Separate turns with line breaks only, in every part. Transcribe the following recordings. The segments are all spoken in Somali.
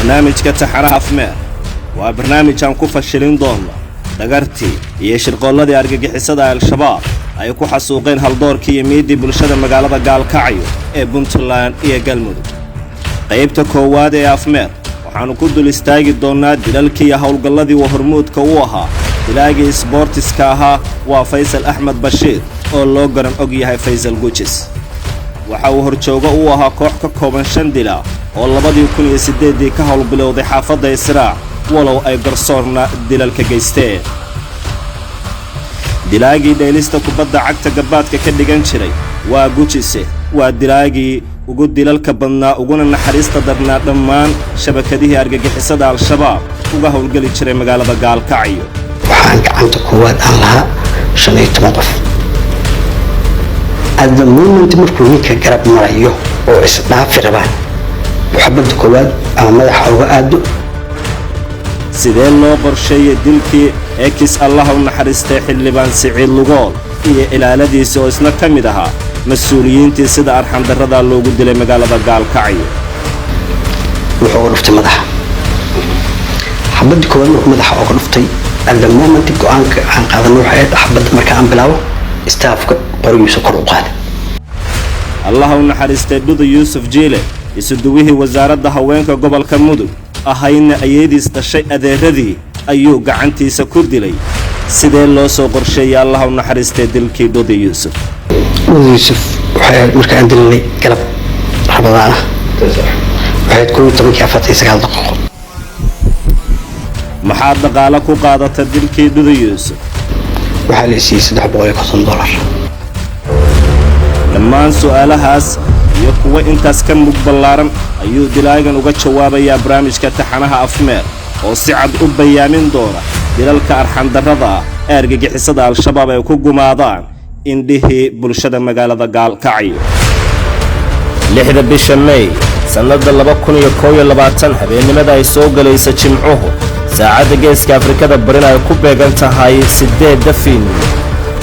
barnaamijka taxanaha afmeer waa barnaamij aan ku fashilin doono dagartii iyo shirqooladii argagixisada al-shabaab ay ku xasuuqeen haldoorkii iyo miidii bulshada magaalada gaalkacyo ee Puntland iyo Galmudug. qaybta koowaad ee afmeer waxaanu ku dul istaagi doonaa dilalkii iyo howlgalladii hormuudka u ahaa dilaagii isboortiska ahaa waa Faysal Axmed Bashiir oo loo garan og yahay Faysal Gujis. waxa uu horjooga u ahaa koox ka kooban 5 dila oo 2008 ka howlbilowday xaafadda Israac walow ay garsoorna dilalka geysteen. dilaagii dheelista kubadda cagta gabaadka ka dhigan jiray waa Gujise waa dilaagii ugu dilalka badnaa uguna naxariista darnaa dhammaan shabakadihii argagixisada al-shabaab uga howlgali jiray magaalada gaalkacyo.
waxaan gacanta koowaad aan lahaa 15 qof at the moment markuu ninka garab marayo oo isdhaafi rabaan xabadda koowaad ama madaxa uga aado.
sidee loo qorsheeyay dilkii ekis allah u naxariistay xildhibaan Siciid Lugool iyo ilaaladiisa oo isna ka mid ahaa mas'uuliyiintii sida arxan darrada loogu dilay magaalada gaalkacyo.
wuxuu dhuftay madaxa xabadda koowaad markuu madaxa uga dhuftay at the moment go'aanka aan qaadanay waxay xabadda marka aan bilaabo staafka qorigiisa kor u qaaday.
allah u naxariistay Dudu Yuusuf Jiile isuduwihii wasaaradda haweenka gobolka Mudug ahayna ayadiis dhashay adeeradii ayuu gacantiisa ku dilay. sidee loo soo qorsheeyay allah u naxariistay dilkii Dudu Yuusuf
waxay markaan dilnay galab rabadaan waxay ku tobankii 49 daqiiqo.
maxaa dhaqaale ku qaadatay dilkii Dudu Yuusuf?
waxaa la siiyay $350.
dhammaan su'aalahaas iyo kuwa intaas ka mug ballaaran ayuu dilaagan uga jawaabayaa barnaamijka taxanaha afmeer oo si cad u bayaamin doona dilalka arxan darrada ee argagixisada al-shabaab ay ku gumaadaan indhihii bulshada magaalada gaalkacyo. 6 bisha May sanadda 2021 habeenimada ay soo galaysa Jimcuhu saacadda geeska Afrikada barina ay ku beegan tahay 8 fiidnimo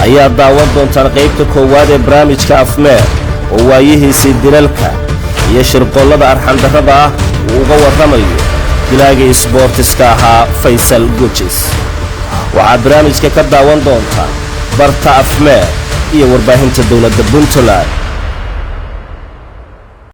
ayaa daawan doontaan qaybta koowaad ee barnaamijka afmeer oo waayihiisii dilalka iyo shirqoollada arxan darrada ah uu uga warramayo dilaagii isboortiska ahaa Faysal Gujis. waxaa barnaamijka ka daawan doontaan barta afmeer iyo warbaahinta dowladda Puntland.